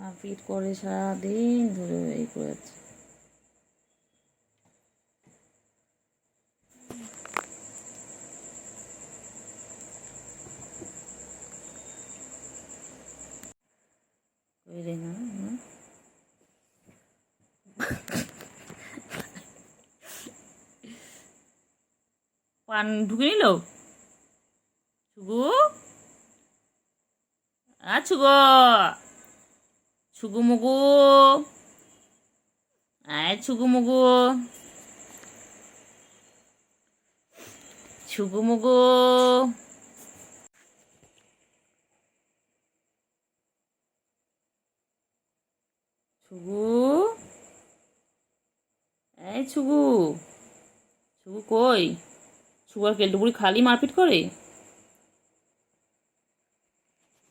মারপিট করে সারাদিন ধরে এই করে যাচ্ছে। পান ঢুকে নিল ছুগু। ছুগো ছুগু মুগু, আয় ছুগু মুগু, ছুগু মুগু। ছুগু, এই ছুগু, ছুগু কই? ছুগু আর কেলটুকুড়ি খালি মারপিট করে?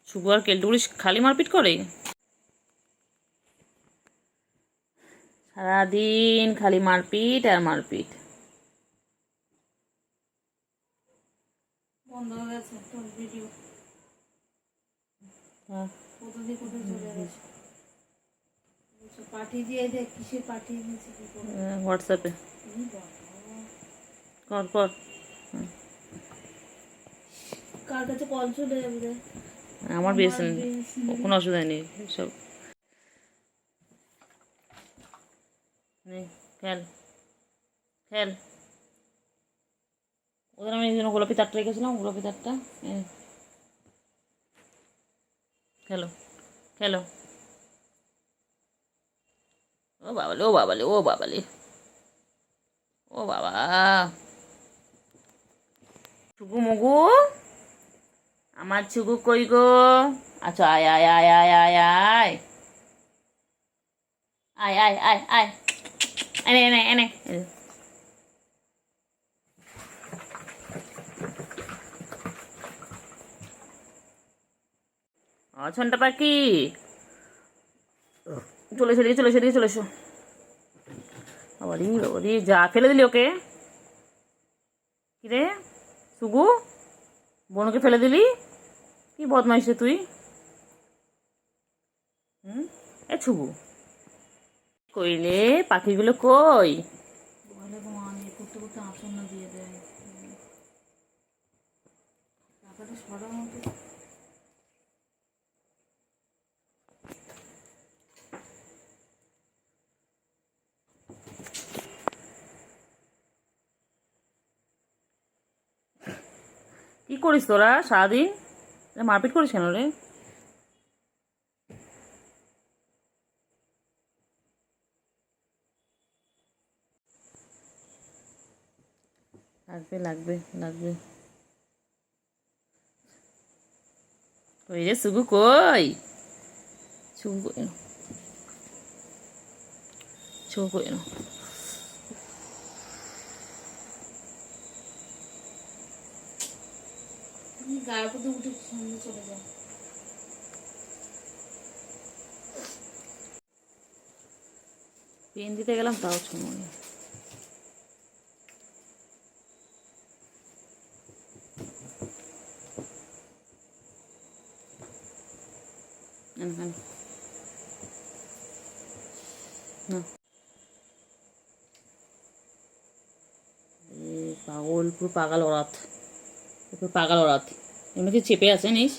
ছুগু আর কেলটুকুড়ি খালি মারপিট করে? সারাদিন খালি মারপিট আর মারপিট। বন্ধ হয়ে গেছে তোর ভিডিও। কোথা দিয়ে কোথায় চলে গেছে? পাঠিয়ে দিয়ে দেখ কিসে পাঠিয়ে দিয়েছে। হোয়াটসঅ্যাপে কর কর। কার কাছে কল চলে যাবে? আমার বিএসএন, কোনো অসুবিধা নেই সব। খেল খেল। ওদের আমি গোলাপি তারটা রেখেছিলাম, গোলাপি তারটা। খেলো খেলো। ও বাবালে, ও বাবালে, ও বাবালে, ও বাবা। ছুগু মুগু, আমার ছুগু কই গো? আচ্ছা, আয় আয় আয় আয় আয় আয় আয় আয় আয় আয়, এনে এনে এনে। ছন্টা পাখি চলে এসো, চলে এসো, চলে এসো। বাবারি বাবারি, যা ফেলে দিলি ওকে। কিরে সুগু, বোনকে ফেলে দিলি? কি বদমাইশ রে তুই। এ ছুগু কইলে পাখিগুলো কই? বলে করতে করতে আসন না দিয়ে দেয়। টাকাটা সরার মতো। কি করিস তোরা সারাদিন? মারপিট করিস কেন রে? লাগবে লাগবে লাগবে। কই রে সুগু কই? ছুগু কই না, ছুগু কই না। গায়ের মধ্যে উঠে সামনে চলে যায়। পেন দিতে গেলাম তাও সময়। পাগল, পুরো পাগল ওরাত, পুরো পাগল ওরাত। এগুলো কি চেপে আছে নিস?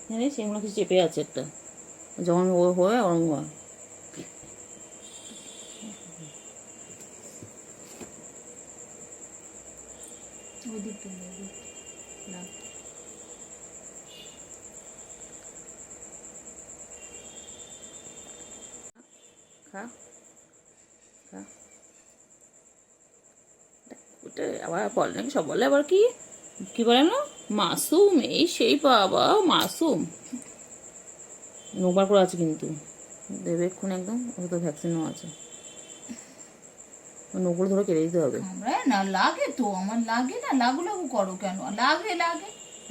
জানিস এগুলো কি চেপে আছে একটা, যখন ও হয় ওরম হয়। ওই দিকটা না খা খা। ওটা আবার বলে নাকি, সব বলে আবার কি কি বলে না, মাসুম এই সেই, বাবা মাসুম। নোবার করে আছে কিন্তু, দেবে এক্ষুনি একদম। ওটা তো ভ্যাকসিনও আছে, নোগুলো ধরে কেটে দিতে হবে। না লাগে তো, আমার লাগে না। লাগু লাগু করো কেন? লাগে লাগে।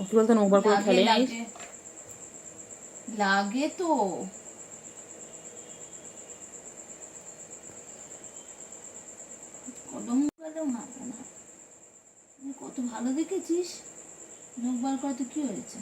কি বলতো, নোবার করে খেলে লাগে তো। কদম গেলেও না, কত ভালো দেখেছিস। নখ বার করতে কি হয়েছে?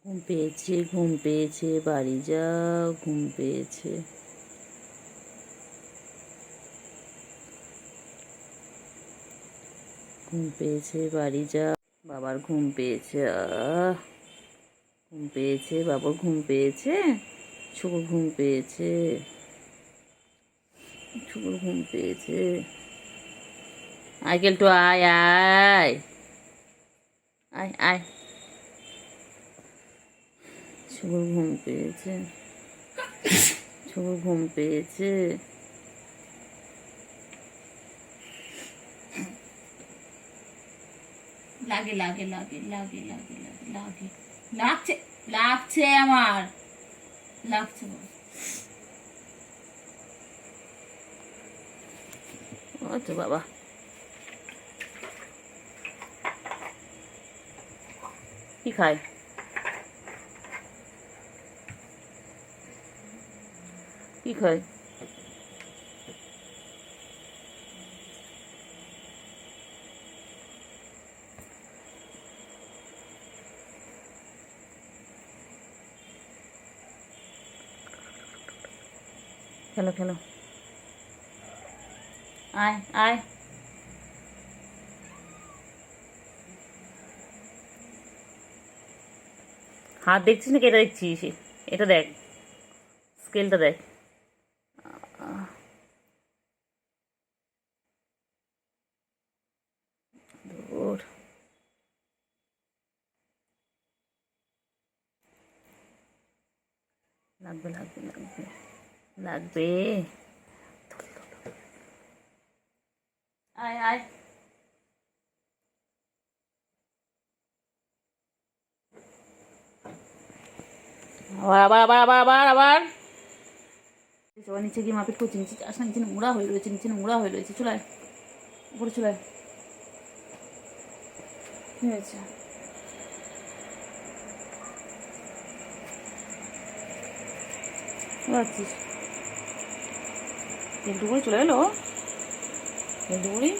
ঘুম পেয়েছে, ঘুম পেয়েছে, বাড়ি যাও, ঘুম পেয়েছে। ঘুম পেয়েছে, বাড়ি যাও। বাবার ঘুম পেয়েছে, ঘুম পেয়েছে, বাবার ঘুম পেয়েছে, শুকুর ঘুম পেয়েছে, শুকুর ঘুম পেয়েছে। আয় কেলটু, আয় আয় আয় আয়। শুকুর ঘুম পেয়েছে, শুকুর ঘুম পেয়েছে। লাগে লাগে লাগে লাগে লাগে লাগে লাগে লাগছে, লাগছে আমার, লাগছে বল। ও তো বাবা, কি খায়? কি খায়? খেলো খেলো, আয় আয়। হাত দেখছিস নাকি এটা দেখছিস? এটা দেখ, স্কেলটা দেখ। দূর। লাগবে লাগবে লাগবে লাগবে। আয় আয়। আবার আবার আবার আবার আবার আবার। সবার নিচে গিয়ে মাপিট করছি, নিচে আসলে নিচে নোংরা হয়ে রয়েছে, নিচে নোংরা হয়ে রয়েছে। চলে আয়, উপরে চলে আয়। কি হয়েছে? যাচ্ছিস? তেলটুকুরি চলে এলো, তেলটুকুরি।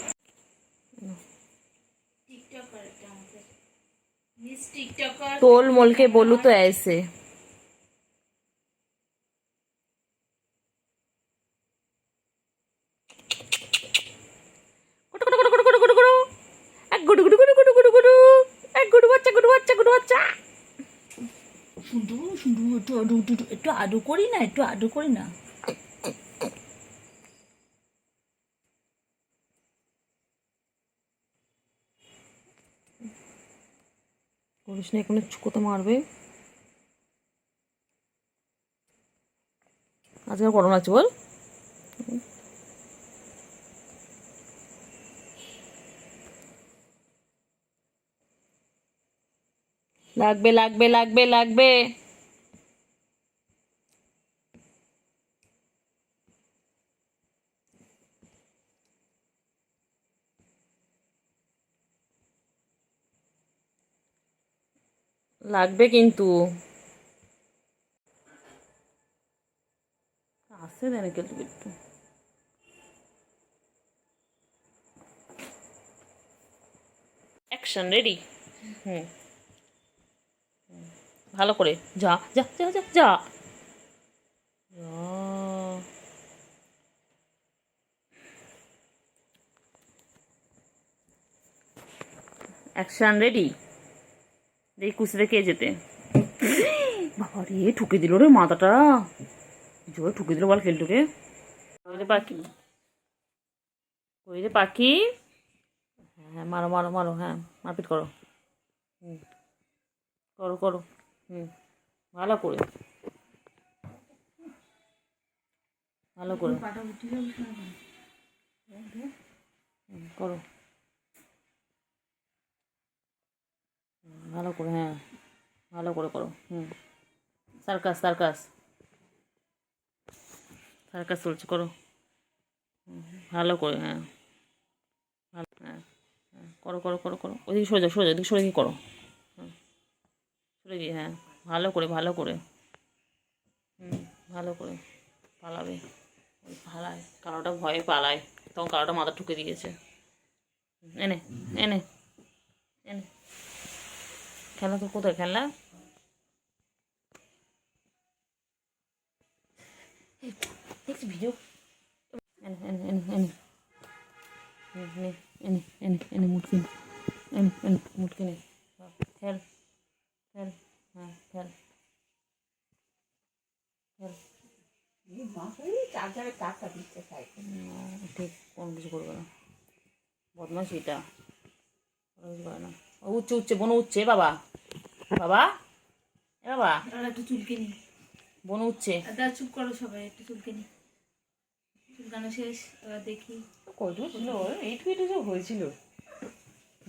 तोल मोल के बोलू तो ऐसे একটু আদু করি না, একটু আদু করি না। করিস না, এখন কোথা মারবে। আজকে গরম লাগছে বল। লাগবে লাগবে লাগবে লাগবে। লাগবে কিন্তু আসছে দেন একটু একটু। Action ready. হুম, ভালো করে যা যা যা যা যা। Action ready. দেখি কুচিতে কে যেতে। বাবা রে, ঠুকে দিল রে মাথাটা, জোরে ঠুকে দিল বল কেলটুকে। কই রে পাখি, কই রে পাখি। হ্যাঁ মারো মারো মারো, হ্যাঁ মারপিট করো। হুম, করো করো। হুম, ভালো করে, ভালো করে করো, ভালো করে, হ্যাঁ ভালো করে করো। হুম, সার্কাস সার্কাস সার্কাস চলছে, করো। ভালো করে, হ্যাঁ ভালো, হ্যাঁ হ্যাঁ করো করো করো করো। ওইদিকে সরে যাও, সরে যাও, ওইদিকে সরে গিয়ে করো। হ্যাঁ সরে গিয়ে, হ্যাঁ ভালো করে ভালো করে। হুম, ভালো করে পালাবে। ওই পালায়, কালোটা ভয়ে পালায়, তখন কালোটা মাথা ঠুকে দিয়েছে। এনে এনে এনে, খেলনা তো কোথায় খেলনা? দেখছি ভিডিও। এনে এনে এনে এনে এনে এনে এনে এনে মুটকি নে, এনে এনে মুটকি নে, খেল খেল, হ্যাঁ খেল খেল। চার্জারে তারটা দিচ্ছে সাইকেল। ঠিক কোনো কিছু করবে না, বদমাস এটা, কোনো কিছু করে না। ও উঠছে উঠছে, বোন উঠছে বাবা, বাবা এ বাবা, আর একটু চুলকে নি, বোন উঠছে। দাদা চুপ করো সবাই, একটু চুলকে নি। চুলকানো শেষ, এবার দেখি। কয়টুকু ছিল, এইটুকু এইটুকু হয়েছিল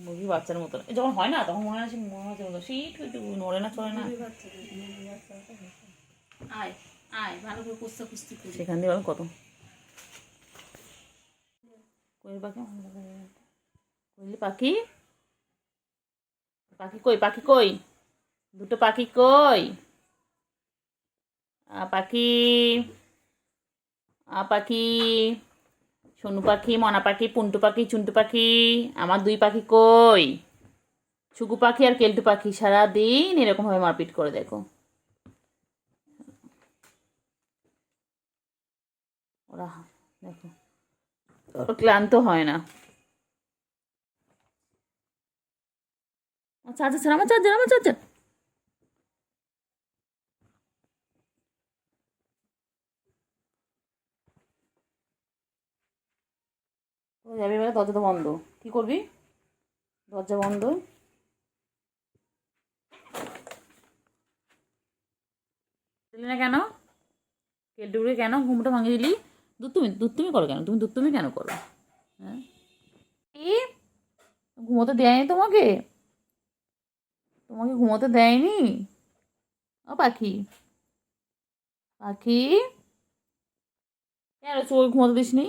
মুরগি বাচ্চার মতো। যখন হয় না তখন মনে আছে, মনে হচ্ছে সেই এইটুকু নড়ে না চড়ে না। আয় আয়, ভালো করে কুস্তা কুস্তি করি। সেখান দিয়ে বলো কত কোয়েল পাখি, কোয়েলি পাখি, পাখি কই, পাখি কই, দুটো পাখি কই, পাখি, পাখি, সোনু পাখি, মনা পাখি, পুন্টু পাখি, চুন্টু পাখি, আমার দুই পাখি কই, ছুকু পাখি আর কেলটু পাখি সারাদিন এরকমভাবে মারপিট করে দেখো। ওরা দেখো ওরা ক্লান্ত হয় না। চার্জার ছাড়া, আমার চার্জার, আমার চার্জার। ও যাবি এবারে, দরজা তো বন্ধ, কি করবি, দরজা বন্ধ। দিলি না কেন, কেলটুকুরে কেন ঘুমটা ভাঙিয়ে দিলি? দুধ তুমি করো কেন, তুমি দুধ তুমি কেন করো? হ্যাঁ কি, ঘুমোতে দেয়নি তোমাকে, তোমাকে ঘুমোতে দেয়নি? ও পাখি, পাখি কেন চোখ ঘুমোতে দিস নি?